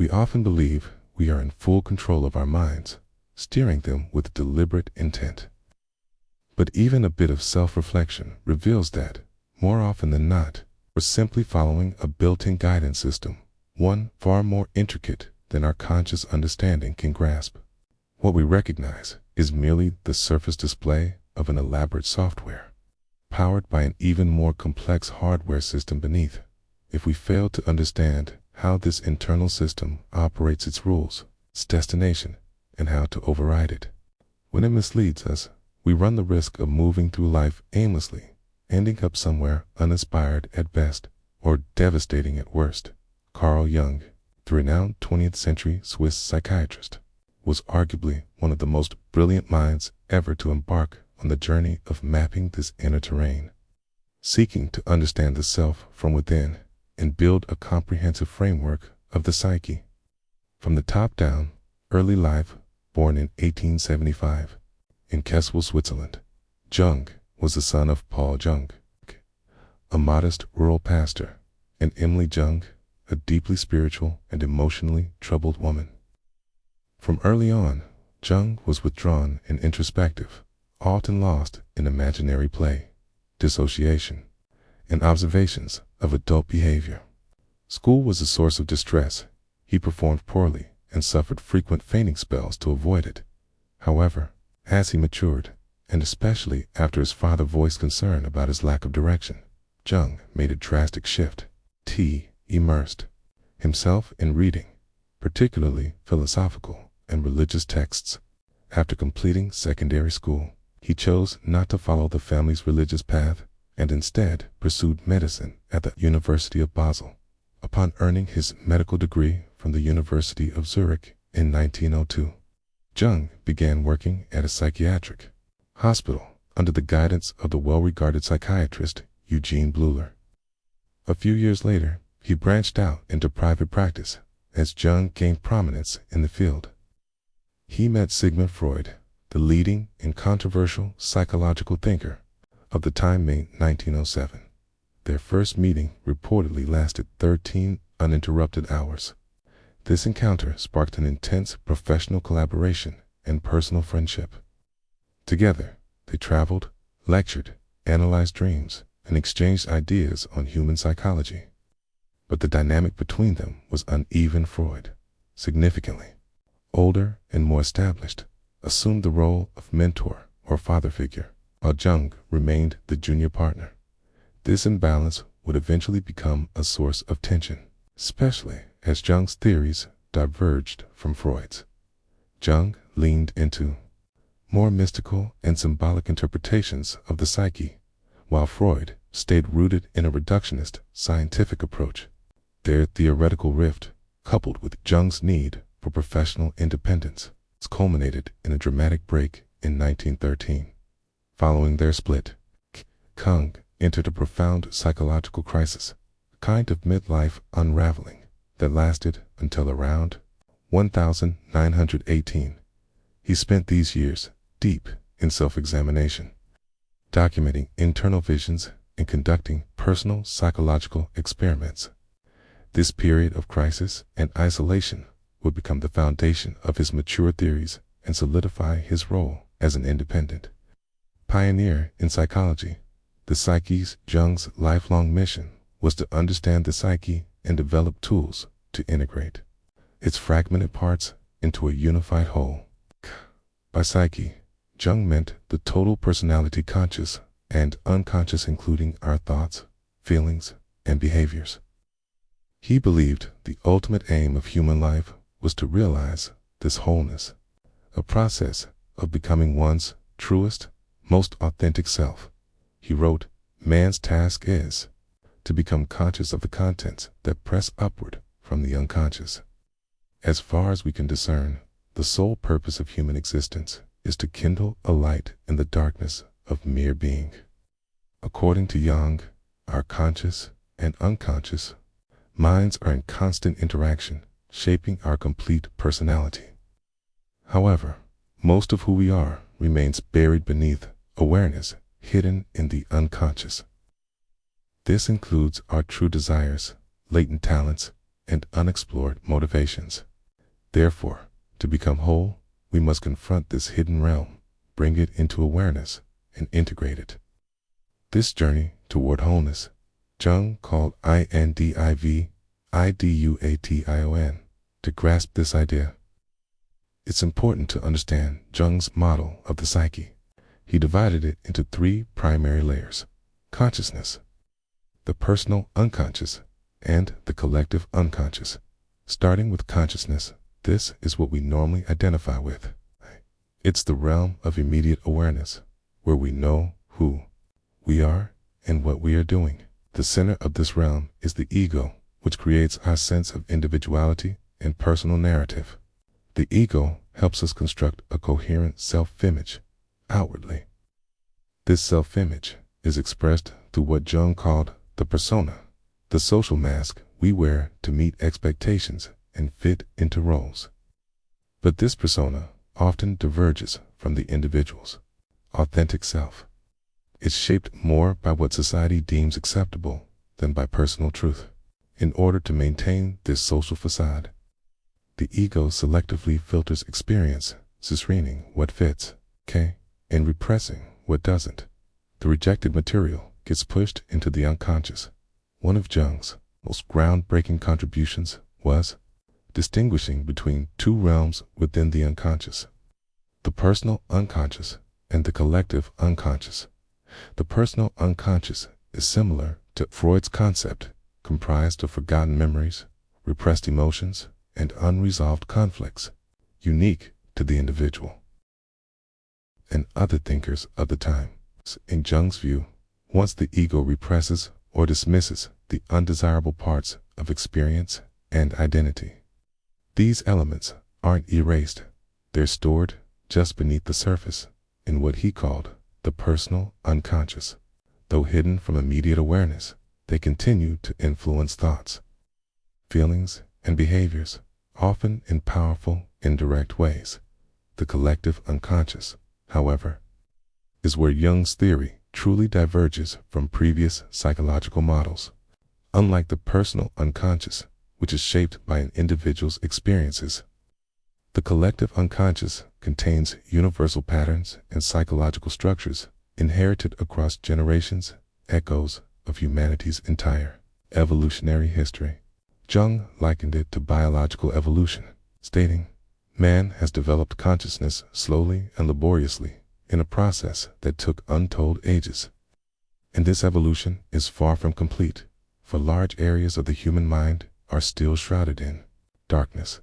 We often believe we are in full control of our minds, steering them with deliberate intent. But even a bit of self-reflection reveals that, more often than not, we're simply following a built-in guidance system, one far more intricate than our conscious understanding can grasp. What we recognize is merely the surface display of an elaborate software, powered by an even more complex hardware system beneath. If we fail to understand how this internal system operates, its rules, its destination, and how to override it, when it misleads us, we run the risk of moving through life aimlessly, ending up somewhere uninspired at best, or devastating at worst. Carl Jung, the renowned 20th century Swiss psychiatrist, was arguably one of the most brilliant minds ever to embark on the journey of mapping this inner terrain, seeking to understand the self from within and build a comprehensive framework of the psyche. From the top down, early life, born in 1875 in Kessel, Switzerland, Jung was the son of Paul Jung, a modest rural pastor, and Emily Jung, a deeply spiritual and emotionally troubled woman. From early on, Jung was withdrawn and introspective, often lost in imaginary play, dissociation, and observations of adult behavior. School was a source of distress. He performed poorly and suffered frequent fainting spells to avoid it. However, as he matured, and especially after his father voiced concern about his lack of direction, Jung made a drastic shift. He immersed himself in reading, particularly philosophical and religious texts. After completing secondary school, he chose not to follow the family's religious path and instead pursued medicine at the University of Basel. Upon earning his medical degree from the University of Zurich in 1902, Jung began working at a psychiatric hospital under the guidance of the well-regarded psychiatrist Eugene Bleuler. A few years later, he branched out into private practice as Jung gained prominence in the field. He met Sigmund Freud, the leading and controversial psychological thinker of the time, May 1907. Their first meeting reportedly lasted 13 uninterrupted hours. This encounter sparked an intense professional collaboration and personal friendship. Together, they traveled, lectured, analyzed dreams, and exchanged ideas on human psychology. But the dynamic between them was uneven. Freud, significantly older and more established, assumed the role of mentor or father figure, while Jung remained the junior partner. This imbalance would eventually become a source of tension, especially as Jung's theories diverged from Freud's. Jung leaned into more mystical and symbolic interpretations of the psyche, while Freud stayed rooted in a reductionist scientific approach. Their theoretical rift, coupled with Jung's need for professional independence, culminated in a dramatic break in 1913. Following their split, Jung entered a profound psychological crisis, a kind of midlife unraveling that lasted until around 1918. He spent these years deep in self-examination, documenting internal visions and conducting personal psychological experiments. This period of crisis and isolation would become the foundation of his mature theories and solidify his role as an independent pioneer in psychology. The psyche's Jung's lifelong mission was to understand the psyche and develop tools to integrate its fragmented parts into a unified whole. By psyche, Jung meant the total personality, conscious and unconscious, including our thoughts, feelings, and behaviors. He believed the ultimate aim of human life was to realize this wholeness, a process of becoming one's truest, most authentic self. He wrote, "Man's task is to become conscious of the contents that press upward from the unconscious. As far as we can discern, the sole purpose of human existence is to kindle a light in the darkness of mere being." According to Jung, our conscious and unconscious minds are in constant interaction, shaping our complete personality. However, most of who we are remains buried beneath awareness, hidden in the unconscious. This includes our true desires, latent talents, and unexplored motivations. Therefore, to become whole, we must confront this hidden realm, bring it into awareness, and integrate it. This journey toward wholeness, Jung called individuation. To grasp this idea, it's important to understand Jung's model of the psyche. He divided it into three primary layers: consciousness, the personal unconscious, and the collective unconscious. Starting with consciousness, this is what we normally identify with. It's the realm of immediate awareness, where we know who we are and what we are doing. The center of this realm is the ego, which creates our sense of individuality and personal narrative. The ego helps us construct a coherent self-image outwardly. This self-image is expressed through what Jung called the persona, the social mask we wear to meet expectations and fit into roles. But this persona often diverges from the individual's authentic self. It's shaped more by what society deems acceptable than by personal truth. In order to maintain this social facade, the ego selectively filters experience, screening what fits, and repressing what doesn't. The rejected material gets pushed into the unconscious. One of Jung's most groundbreaking contributions was distinguishing between two realms within the unconscious: the personal unconscious and the collective unconscious. The personal unconscious is similar to Freud's concept, comprised of forgotten memories, repressed emotions, and unresolved conflicts, unique to the individual and other thinkers of the time. In Jung's view, once the ego represses or dismisses the undesirable parts of experience and identity, these elements aren't erased, they're stored just beneath the surface in what he called the personal unconscious. Though hidden from immediate awareness, they continue to influence thoughts, feelings, and behaviors, often in powerful, indirect ways. The collective unconscious, however, is where Jung's theory truly diverges from previous psychological models. Unlike the personal unconscious, which is shaped by an individual's experiences, the collective unconscious contains universal patterns and psychological structures inherited across generations, echoes of humanity's entire evolutionary history. Jung likened it to biological evolution, stating, "Man has developed consciousness slowly and laboriously in a process that took untold ages. And this evolution is far from complete, for large areas of the human mind are still shrouded in darkness."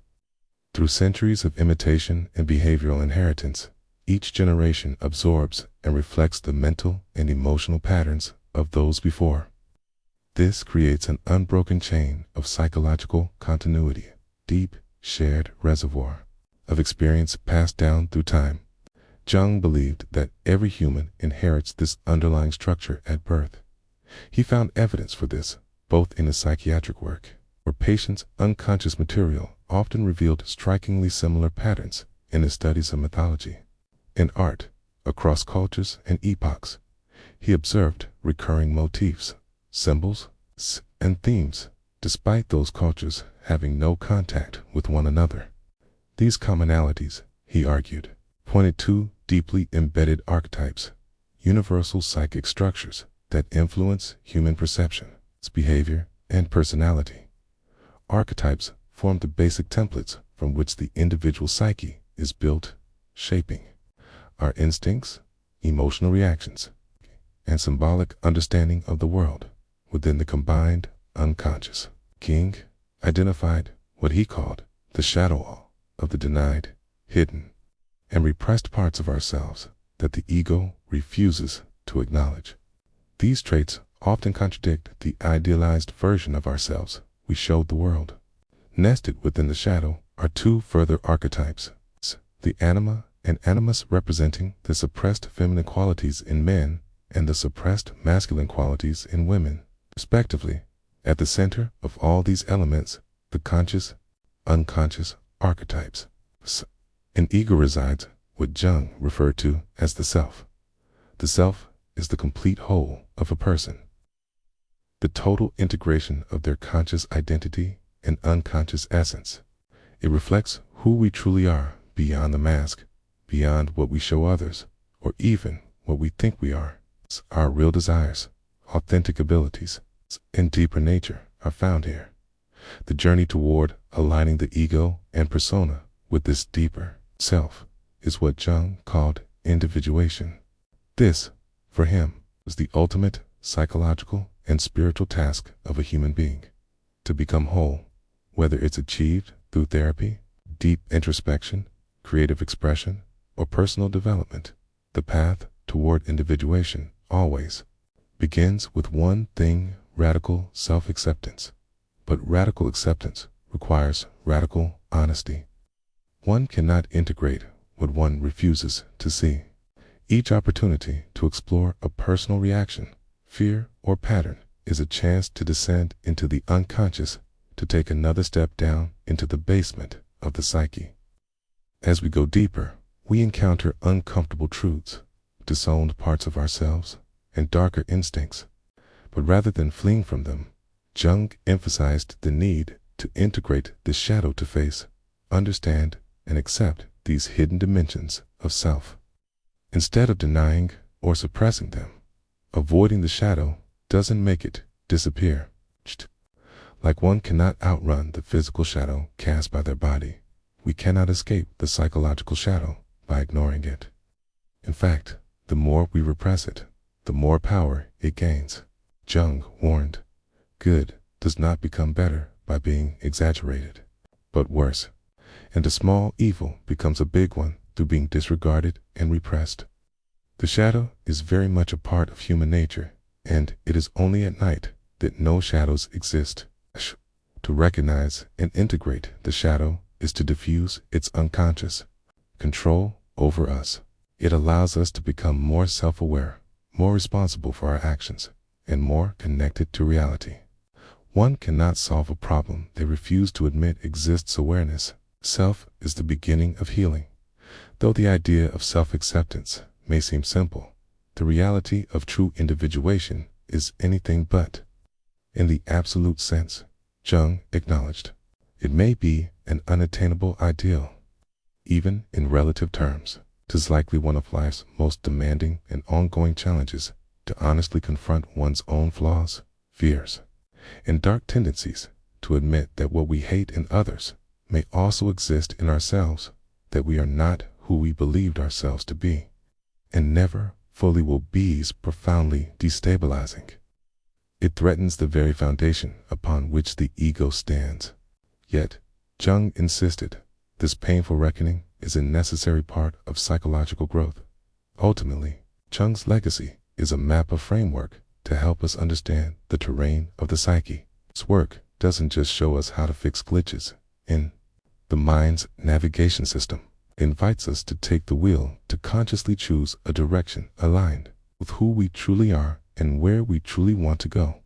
Through centuries of imitation and behavioral inheritance, each generation absorbs and reflects the mental and emotional patterns of those before. This creates an unbroken chain of psychological continuity, deep, shared reservoir of experience passed down through time. Jung believed that every human inherits this underlying structure at birth. He found evidence for this both in his psychiatric work, where patients' unconscious material often revealed strikingly similar patterns in his studies of mythology. In art, across cultures and epochs, he observed recurring motifs, symbols, and themes, despite those cultures having no contact with one another. These commonalities, he argued, pointed to deeply embedded archetypes, universal psychic structures that influence human perception, its behavior, and personality. Archetypes form the basic templates from which the individual psyche is built, shaping our instincts, emotional reactions, and symbolic understanding of the world within the combined unconscious. King identified what he called the shadow wall of the denied, hidden, and repressed parts of ourselves that the ego refuses to acknowledge. These traits often contradict the idealized version of ourselves we showed the world. Nested within the shadow are two further archetypes, the anima and animus, representing the suppressed feminine qualities in men and the suppressed masculine qualities in women, respectively. At the center of all these elements, the conscious, unconscious archetypes. In ego resides what Jung referred to as the self. The self is the complete whole of a person, the total integration of their conscious identity, an unconscious essence. It reflects who we truly are beyond the mask, beyond what we show others, or even what we think we are. Our real desires, authentic abilities, and deeper nature are found here. The journey toward aligning the ego and persona with this deeper self is what Jung called individuation. This, for him, was the ultimate psychological and spiritual task of a human being. To become whole, whether it's achieved through therapy, deep introspection, creative expression, or personal development, the path toward individuation always begins with one thing: radical self-acceptance. But radical acceptance requires radical honesty. One cannot integrate what one refuses to see. Each opportunity to explore a personal reaction, fear, or pattern is a chance to descend into the unconscious, to take another step down into the basement of the psyche. As we go deeper, we encounter uncomfortable truths, disowned parts of ourselves, and darker instincts. But rather than fleeing from them, Jung emphasized the need to integrate the shadow to face, understand, and accept these hidden dimensions of self. Instead of denying or suppressing them, avoiding the shadow doesn't make it disappear. Like one cannot outrun the physical shadow cast by their body, we cannot escape the psychological shadow by ignoring it. In fact, the more we repress it, the more power it gains. Jung warned, good does not become better by being exaggerated, but worse, and a small evil becomes a big one through being disregarded and repressed. The shadow is very much a part of human nature, and it is only at night that no shadows exist. To recognize and integrate the shadow is to diffuse its unconscious control over us. It allows us to become more self-aware, more responsible for our actions, and more connected to reality. One cannot solve a problem they refuse to admit exists. Awareness, self, is the beginning of healing. Though the idea of self-acceptance may seem simple, the reality of true individuation is anything but. In the absolute sense, Jung acknowledged, it may be an unattainable ideal. Even in relative terms, 'tis likely one of life's most demanding and ongoing challenges to honestly confront one's own flaws, fears, and dark tendencies, to admit that what we hate in others may also exist in ourselves, that we are not who we believed ourselves to be, and never fully will be, is profoundly destabilizing. It threatens the very foundation upon which the ego stands. Yet, Jung insisted, this painful reckoning is a necessary part of psychological growth. Ultimately, Jung's legacy is a map of framework to help us understand the terrain of the psyche. Its work doesn't just show us how to fix glitches in the mind's navigation system. It invites us to take the wheel, to consciously choose a direction aligned with who we truly are and where we truly want to go.